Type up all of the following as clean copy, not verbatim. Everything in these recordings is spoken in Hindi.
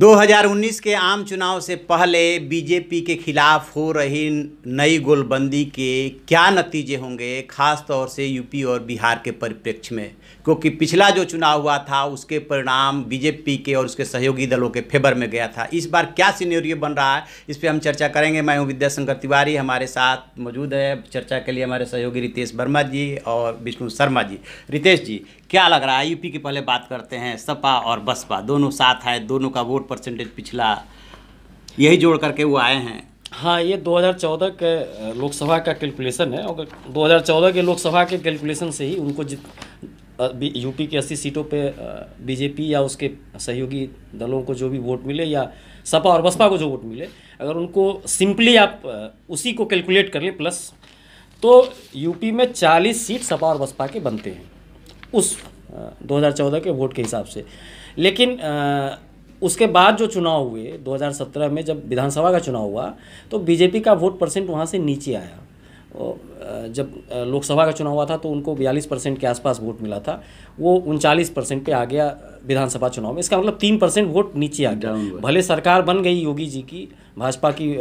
2019 के आम चुनाव से पहले बीजेपी के खिलाफ हो रही नई गोलबंदी के क्या नतीजे होंगे, खास तौर से यूपी और बिहार के परिप्रेक्ष्य में, क्योंकि पिछला जो चुनाव हुआ था उसके परिणाम बीजेपी के और उसके सहयोगी दलों के फेवर में गया था। इस बार क्या सिनेरियो बन रहा है, इस पर हम चर्चा करेंगे। मैं हूं विद्याशंकर तिवारी, हमारे साथ मौजूद है चर्चा के लिए हमारे सहयोगी रितेश वर्मा जी और विष्णु शर्मा जी। रितेश जी, क्या लग रहा है? यूपी की पहले बात करते हैं। सपा और बसपा दोनों साथ हैं, दोनों का वोट परसेंटेज पिछला यही जोड़ करके वो आए हैं। हाँ, ये 2014 के लोकसभा का कैलकुलेशन है और 2014 के लोकसभा के कैलकुलेशन से ही उनको यूपी की 80 सीटों पे बीजेपी या उसके सहयोगी दलों को जो भी वोट मिले या सपा और बसपा को जो वोट मिले, अगर उनको सिंपली आप उसी को कैलकुलेट कर लें प्लस, तो यूपी में 40 सीट सपा और बसपा के बनते हैं उस 2014 के वोट के हिसाब से। लेकिन उसके बाद जो चुनाव हुए 2017 में, जब विधानसभा का चुनाव हुआ तो बीजेपी का वोट परसेंट वहाँ से नीचे आया। जब लोकसभा का चुनाव हुआ था तो उनको 42% के आसपास वोट मिला था, वो 39% पे आ गया विधानसभा चुनाव में। इसका मतलब 3% वोट नीचे आ गया। भले सरकार बन गई योगी जी की, भाजपा की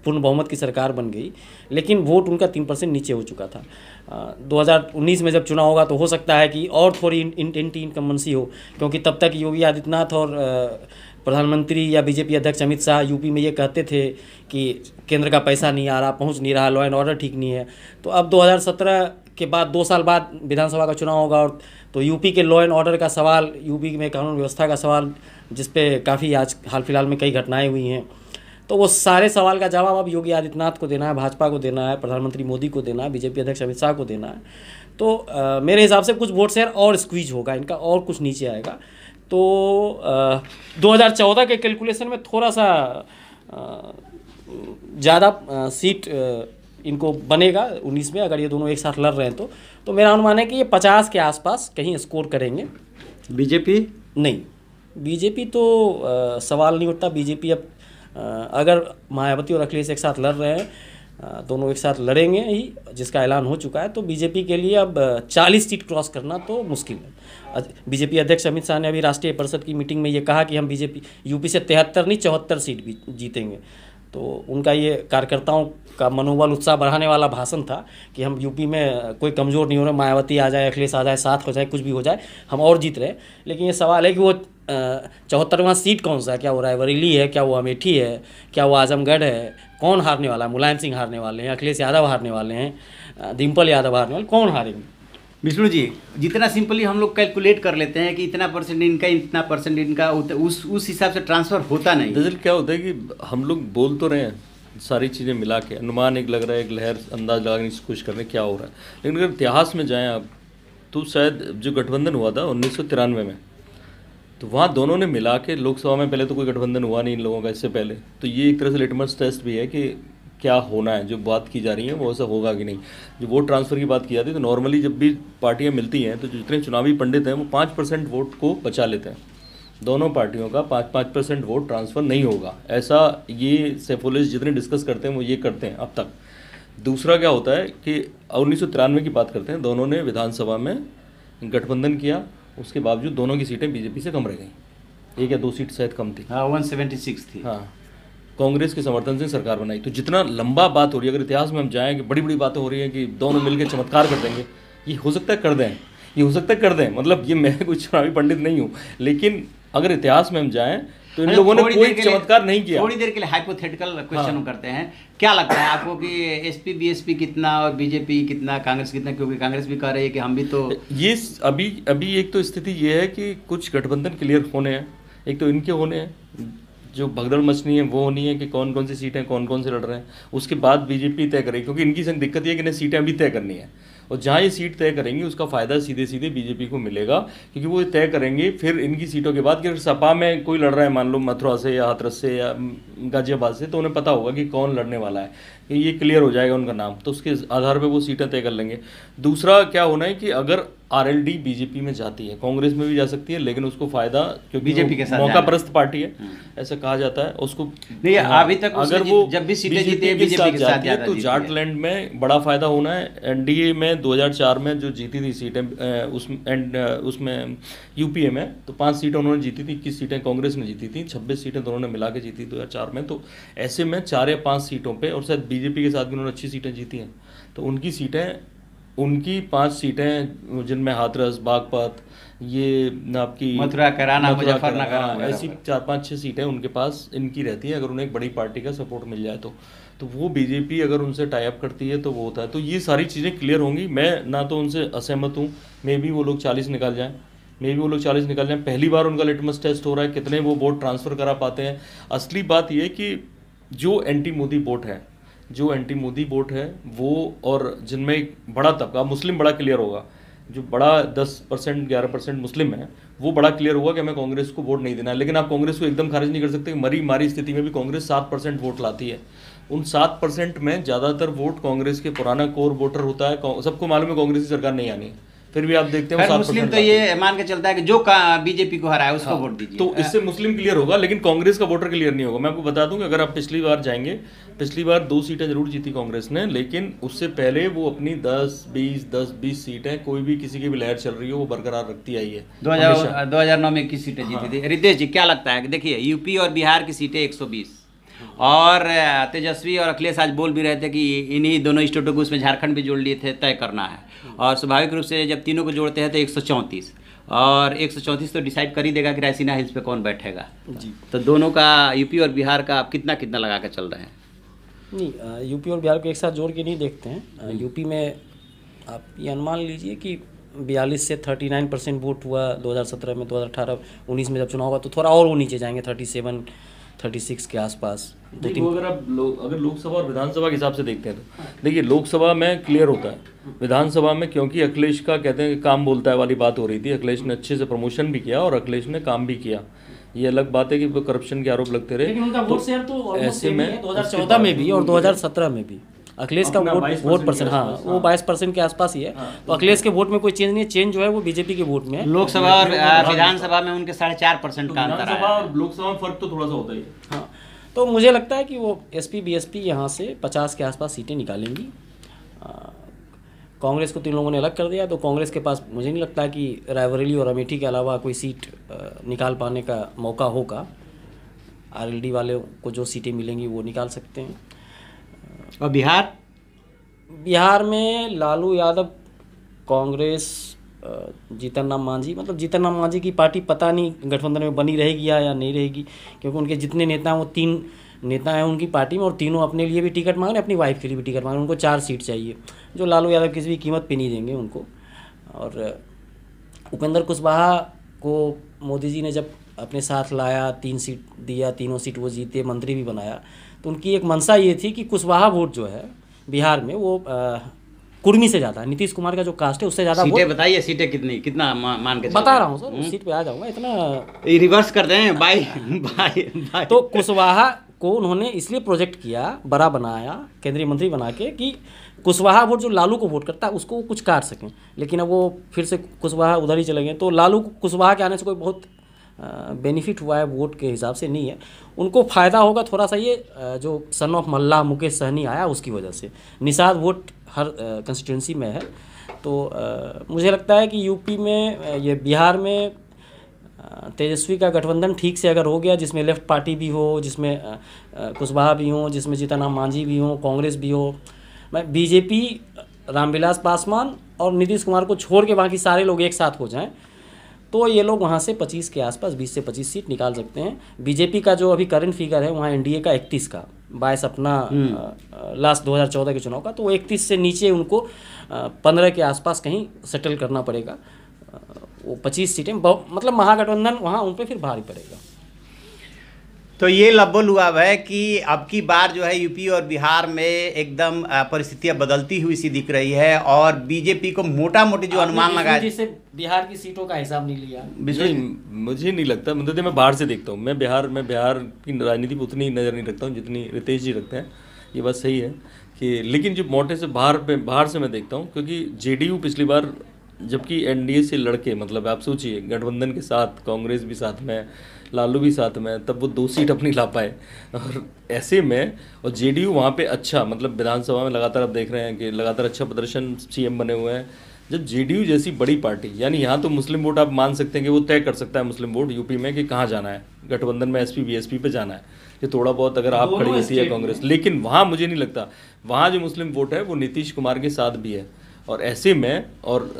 पूर्ण बहुमत की सरकार बन गई, लेकिन वोट उनका 3% नीचे हो चुका था। 2019 में जब चुनाव होगा तो हो सकता है कि और थोड़ी एंटी इनकम्बेंसी हो, क्योंकि तब तक योगी आदित्यनाथ और प्रधानमंत्री या बीजेपी अध्यक्ष अमित शाह यूपी में ये कहते थे कि केंद्र का पैसा नहीं आ रहा, पहुंच नहीं रहा, लॉ एंड ऑर्डर ठीक नहीं है। तो अब 2017 के बाद 2 साल बाद विधानसभा का चुनाव होगा, और तो यूपी के लॉ एंड ऑर्डर का सवाल, यूपी में कानून व्यवस्था का सवाल, जिस पे काफ़ी आज हाल फिलहाल में कई घटनाएं हुई हैं, तो वो सारे सवाल का जवाब अब योगी आदित्यनाथ को देना है, भाजपा को देना है, प्रधानमंत्री मोदी को देना है, बीजेपी अध्यक्ष अमित शाह को देना है। तो मेरे हिसाब से कुछ वोट शेयर और स्क्वीज होगा इनका, और कुछ नीचे आएगा। तो 2014 के कैलकुलेशन में थोड़ा सा ज़्यादा सीट इनको बनेगा 19 में, अगर ये दोनों एक साथ लड़ रहे हैं तो मेरा अनुमान है कि ये 50 के आसपास कहीं स्कोर करेंगे। बीजेपी नहीं, बीजेपी तो सवाल नहीं उठता। बीजेपी अब अगर मायावती और अखिलेश एक साथ लड़ रहे हैं, दोनों एक साथ लड़ेंगे ही, जिसका ऐलान हो चुका है, तो बीजेपी के लिए अब 40 सीट क्रॉस करना तो मुश्किल है। बीजेपी अध्यक्ष अमित शाह ने अभी राष्ट्रीय परिषद की मीटिंग में ये कहा कि हम बीजेपी यूपी से 73 नहीं 74 सीट भी जीतेंगे। तो उनका ये कार्यकर्ताओं का मनोबल, उत्साह बढ़ाने वाला भाषण था कि हम यूपी में कोई कमज़ोर नहीं हो रहे, मायावती आ जाए, अखिलेश आ जाए, साथ हो जाए, कुछ भी हो जाए, हम और जीत रहे। लेकिन ये सवाल है कि वो 74वां सीट कौन सा है? क्या वो रायबरेली है, क्या वो अमेठी है, क्या वो आजमगढ़ है? कौन हारने वाला है? मुलायम सिंह हारने वाले हैं, अखिलेश यादव हारने वाले हैं, डिम्पल यादव हारने वाले, कौन हारेंगे? विष्णु जी, जितना सिंपली हम लोग कैलकुलेट कर लेते हैं कि इतना परसेंट इनका, इतना परसेंट इनका, उस हिसाब से ट्रांसफर होता नहीं। दरअसल क्या होता है कि हम लोग बोल तो रहे हैं, सारी चीज़ें मिला के अनुमान एक लग रहा है, एक लहर अंदाज लगाने की कोशिश कर रहे हैं क्या हो रहा है। लेकिन अगर इतिहास में जाएँ आप, तो शायद जो गठबंधन हुआ था 1993 में, तो वहाँ दोनों ने मिला के, लोकसभा में पहले तो कोई गठबंधन हुआ नहीं इन लोगों का इससे पहले, तो ये एक तरह से लिटमस टेस्ट भी है कि क्या होना है, जो बात की जा रही है वो ऐसा होगा कि नहीं। जो वोट ट्रांसफ़र की बात की जाती है, तो नॉर्मली जब भी पार्टियां मिलती हैं तो जितने चुनावी पंडित हैं वो 5% वोट को बचा लेते हैं। दोनों पार्टियों का 5% वोट ट्रांसफ़र नहीं होगा, ऐसा ये सेफोलिस्ट जितने डिस्कस करते हैं वो ये करते हैं अब तक। दूसरा क्या होता है कि 1993 की बात करते हैं, दोनों ने विधानसभा में गठबंधन किया, उसके बावजूद दोनों की सीटें बीजेपी से कम रह गई, 1 या 2 सीट शायद कम थी। हाँ, 176 थी। हाँ, कांग्रेस के समर्थन से सरकार बनाई। तो जितना लंबा बात हो रही है, अगर इतिहास में हम जाएं कि बड़ी बड़ी बातें हो रही हैं कि दोनों मिलकर चमत्कार कर देंगे, ये हो सकता है कर दें, ये हो सकता है कर दें, मतलब ये मैं कोई चुनावी पंडित नहीं हूँ, लेकिन अगर इतिहास में हम जाएं तो इन लोगों ने कोई चमत्कार नहीं किया। थोड़ी देर के लिए हाइपोथेटिकल क्वेश्चन करते हैं। क्या लगता है आपको कि एसपी बीएसपी कितना और बीजेपी कितना, कांग्रेस कितना? क्योंकि कांग्रेस भी कह रही है कि हम भी तो ये अभी एक तो स्थिति ये है कि कुछ गठबंधन क्लियर होने हैं, एक तो इनके होने हैं, जो भगदड़ मचनी है वो होनी है कि कौन कौन सी सीटें कौन कौन से लड़ रहे हैं, उसके बाद बीजेपी तय करेगी, क्योंकि इनकी संग दिक्कत ये है कि इन्हें सीटें अभी तय करनी है, और जहाँ ये सीट तय करेंगी उसका फ़ायदा सीधे सीधे बीजेपी को मिलेगा, क्योंकि वो तय करेंगे फिर इनकी सीटों के बाद कि अगर सपा में कोई लड़ रहा है, मान लो मथुरा से या हाथरस से या गाजियाबाद से, तो उन्हें पता होगा कि कौन लड़ने वाला है, कि ये क्लियर हो जाएगा उनका नाम, तो उसके आधार पर वो सीटें तय कर लेंगे। दूसरा क्या होना है कि अगर आरएलडी बीजेपी में जाती है, कांग्रेस में भी जा सकती है, लेकिन उसको फायदा, क्योंकि बीजेपी के साथ मौका परस्त पार्टी है ऐसा कहा जाता है उसको, नहीं अभी तक अगर वो जब भी सीटें जीते बीजेपी के साथ जाती है तो जाटलैंड में बड़ा फायदा होना है, एनडीए में 2004 में जो जीती थी सीटें उसमें यूपीए में, तो 5 सीटें उन्होंने जीती थी, 21 सीटें कांग्रेस ने जीती थी, 26 सीटें दोनों ने मिला के जीती 2004 में। तो ऐसे में 4 या 5 सीटों पे, और शायद बीजेपी के साथ भी उन्होंने अच्छी सीटें जीती हैं, तो उनकी 5 सीटें जिनमें हाथरस, बागपत, ये आपकी मथुरा, कैराना, मुजफ्फरनगर, ऐसी 4-5-6 सीटें उनके पास इनकी रहती हैं, अगर उन्हें एक बड़ी पार्टी का सपोर्ट मिल जाए तो वो बीजेपी अगर उनसे टाई अप करती है तो वो होता है। तो ये सारी चीज़ें क्लियर होंगी। मैं ना तो उनसे असहमत हूँ, मे बी वो लोग 40 निकाल जाएं, पहली बार उनका लिटमस टेस्ट हो रहा है, कितने वो वोट ट्रांसफ़र करा पाते हैं। असली बात ये कि जो एंटी मोदी वोट है वो, और जिनमें एक बड़ा तबका मुस्लिम बड़ा क्लियर होगा, जो बड़ा 10% 11% मुस्लिम है, वो बड़ा क्लियर होगा कि हमें कांग्रेस को वोट नहीं देना है। लेकिन आप कांग्रेस को एकदम खारिज नहीं कर सकते। मरी मारी स्थिति में भी कांग्रेस 7% वोट लाती है। उन 7% में ज़्यादातर वोट कांग्रेस के पुराना कोर वोटर होता है। सबको मालूम है कांग्रेस की सरकार नहीं आनी है, फिर भी आप देखते हैं मुस्लिम तो ये मान के चलता है कि जो बीजेपी को हराए उसको वोट दीजिए, तो इससे मुस्लिम क्लियर होगा, लेकिन कांग्रेस का वोटर क्लियर नहीं होगा। मैं आपको बता दूं कि अगर आप पिछली बार जाएंगे, पिछली बार 2 सीटें जरूर जीती कांग्रेस ने, लेकिन उससे पहले वो अपनी 10-20 सीटें, कोई भी किसी की भी लहर चल रही हो, वो बरकरार रखती आई है। 2009 में 21 सीटें जीती थी। रितेश जी क्या लगता है कि देखिए यूपी और बिहार की सीटें 120, और तेजस्वी और अखिलेश आज बोल भी रहे थे कि इन्हीं दोनों स्टेटों को उसमें झारखंड भी जोड़ लिए थे, तय करना है, और स्वाभाविक रूप से जब तीनों को जोड़ते हैं तो 134, और 134 तो डिसाइड कर ही देगा कि रायसीना हिल्स पे कौन बैठेगा जी। तो दोनों का, यूपी और बिहार का आप कितना कितना लगा के चल रहे हैं? नहीं, यूपी और बिहार को एक साथ जोड़ के नहीं देखते हैं। यूपी में आप ये अनुमान लीजिए कि 42 से 39% वोट हुआ 2017 में, 2018-19 में जब चुनाव हुआ तो थोड़ा और वो नीचे जाएंगे, 37-36 के आसपास। अगर लोकसभा और विधानसभा के हिसाब से देखते हैं तो देखिए, लोकसभा में क्लियर होता है, विधानसभा में क्योंकि अखिलेश का कहते हैं कि काम बोलता है वाली बात हो रही थी, अखिलेश ने अच्छे से प्रमोशन भी किया और अखिलेश ने काम भी किया। ये अलग बात है कि करप्शन के आरोप लगते रहे, लेकिन उनका वोट शेयर तो ऐसे में 2014 में भी और 2017 में भी अखिलेश का वोट परसेंट, हाँ वो 22% के आसपास ही है। तो अखिलेश के वोट में कोई चेंज नहीं है, चेंज जो है वो बीजेपी के वोट में है। लोकसभा और विधानसभा में उनके 4.5% का अंतर है। लोकसभा में फर्क तो थोड़ा सा होता ही है। हाँ, तो मुझे लगता है कि वो एसपी बीएसपी यहाँ से 50 के आसपास सीटें निकालेंगी। कांग्रेस को 3 लोगों ने अलग कर दिया, तो कांग्रेस के पास मुझे नहीं लगता कि रायबरेली और अमेठी के अलावा कोई सीट निकाल पाने का मौका होगा। आरएलडी वाले को जो सीटें मिलेंगी वो निकाल सकते हैं। और बिहार में लालू यादव, कांग्रेस, जीतन राम मांझी, मतलब जीतन राम मांझी की पार्टी पता नहीं गठबंधन में बनी रहेगी या नहीं रहेगी, क्योंकि उनके जितने नेता हैं वो 3 नेता हैं उनकी पार्टी में, और तीनों अपने लिए भी टिकट मांग रहे हैं, अपनी वाइफ के लिए भी टिकट मांग रहे हैं। उनको 4 सीट चाहिए, जो लालू यादव किसी भी कीमत पे नहीं देंगे उनको। और उपेंद्र कुशवाहा को मोदी जी ने जब अपने साथ लाया, 3 सीट दिया, तीनों सीट वो जीते, मंत्री भी बनाया, तो उनकी एक मंशा ये थी कि कुशवाहा वोट जो है बिहार में वो कुर्मी से ज़्यादा, नीतीश कुमार का जो कास्ट है उससे ज़्यादा। सीटें बताइए, सीटें कितना मान के बता रहा हूँ सर, उस सीट पे आ जाऊँगा, इतना रिवर्स कर दें बाई। तो कुशवाहा को उन्होंने इसलिए प्रोजेक्ट किया, बड़ा बनाया, केंद्रीय मंत्री बना के, कि कुशवाहा वोट जो लालू को वोट करता है उसको कुछ काट सकें। लेकिन अब वो फिर से कुशवाहा उधर ही चले गए, तो लालू कुशवाहा के आने से कोई बहुत बेनिफिट हुआ है वोट के हिसाब से नहीं है। उनको फ़ायदा होगा थोड़ा सा ये जो सन ऑफ मल्ला मुकेश सहनी आया उसकी वजह से, निषाद वोट हर कंस्टिट्यूंसी में है। तो मुझे लगता है कि यूपी में, ये बिहार में तेजस्वी का गठबंधन ठीक से अगर हो गया, जिसमें लेफ्ट पार्टी भी हो, जिसमें कुशवाहा भी हो, जिसमें जीतन राम मांझी भी हो, कांग्रेस भी हो, मैं बीजेपी, रामविलास पासवान और नीतीश कुमार को छोड़ के बाकी सारे लोग एक साथ हो जाएं, तो ये लोग वहाँ से 25 के आसपास, 20 से 25 सीट निकाल सकते हैं। बीजेपी का जो अभी करंट फिगर है वहाँ एनडीए का 31 का, 22 अपना लास्ट 2014 के चुनाव का, तो वो 31 से नीचे उनको 15 के आसपास कहीं सेटल करना पड़ेगा। वो 25 सीटें मतलब महागठबंधन वहाँ उन पर फिर भारी पड़ेगा। तो ये लब्बो-लुआब है कि अब की बार जो है यूपी और बिहार में एकदम परिस्थितियां बदलती हुई सी दिख रही है, और बीजेपी को मोटा मोटी जो अनुमान लगा, जैसे बिहार की सीटों का हिसाब नहीं लिया। मुझे नहीं लगता, मतलब मैं बाहर से देखता हूँ, मैं बिहार की राजनीति पर उतनी नज़र नहीं रखता हूँ जितनी रितेश जी रखते हैं। ये बात सही है कि, लेकिन जो मोटे से बाहर से मैं देखता हूँ, क्योंकि जेडीयू पिछली बार जबकि एनडीए से लड़के, मतलब आप सोचिए गठबंधन के साथ कांग्रेस भी साथ में, लालू भी साथ में, तब वो 2 सीट अपनी ला पाए। और ऐसे में और जेडीयू वहाँ पे अच्छा, मतलब विधानसभा में लगातार आप देख रहे हैं कि लगातार अच्छा प्रदर्शन, सीएम बने हुए हैं। जब जेडीयू जैसी बड़ी पार्टी, यानी यहाँ तो मुस्लिम वोट आप मान सकते हैं कि वो तय कर सकता है मुस्लिम वोट यूपी में कि कहाँ जाना है, गठबंधन में एसपी बीएसपी पे जाना है, ये थोड़ा बहुत अगर आप खड़ी होती है कांग्रेस। लेकिन वहाँ मुझे नहीं लगता, वहाँ जो मुस्लिम वोट है वो नीतीश कुमार के साथ भी है। और ऐसे में और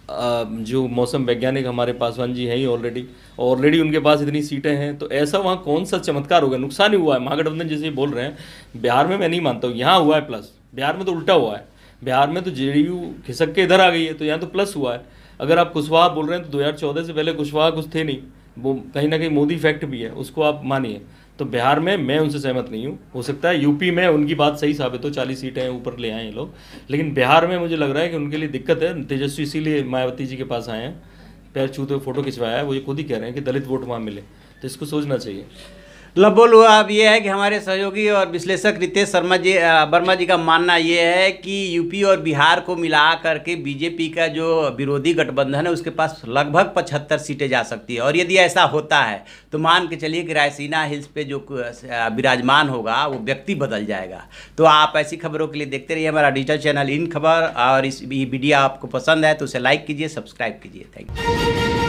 जो मौसम वैज्ञानिक हमारे पासवान जी हैं ही ऑलरेडी उनके पास इतनी सीटें हैं, तो ऐसा वहाँ कौन सा चमत्कार होगा, नुकसान ही हुआ है। महागठबंधन जैसे बोल रहे हैं, बिहार में मैं नहीं मानता हूँ, यहाँ हुआ है प्लस, बिहार में तो उल्टा हुआ है। बिहार में तो जेडीयू खिसक के इधर आ गई है, तो यहाँ तो प्लस हुआ है। अगर आप कुशवाहा बोल रहे हैं तो 2014 से पहले कुशवाहा कुछ थे नहीं, वो कहीं ना कहीं मोदी इफेक्ट भी है, उसको आप मानिए। तो बिहार में मैं उनसे सहमत नहीं हूँ, हो सकता है यूपी में उनकी बात सही साबित हो, 40 सीटें ऊपर ले आए ये लोग, लेकिन बिहार में मुझे लग रहा है कि उनके लिए दिक्कत है। तेजस्वी इसीलिए मायावती जी के पास आए हैं, पैर छूते हुए फोटो खिंचवाया है, वो ये खुद ही कह रहे हैं कि दलित वोट वहाँ मिले, तो इसको सोचना चाहिए। लबोल हुआ अब ये है कि हमारे सहयोगी और विश्लेषक रितेश वर्मा जी का मानना ये है कि यूपी और बिहार को मिला करके बीजेपी का जो विरोधी गठबंधन है उसके पास लगभग 75 सीटें जा सकती है। और यदि ऐसा होता है तो मान के चलिए कि रायसीना हिल्स पे जो विराजमान होगा वो व्यक्ति बदल जाएगा। तो आप ऐसी खबरों के लिए देखते रहिए हमारा डिजिटल चैनल इन खबर, और इस वीडियो आपको पसंद है तो उसे लाइक कीजिए, सब्सक्राइब कीजिए। Thank you.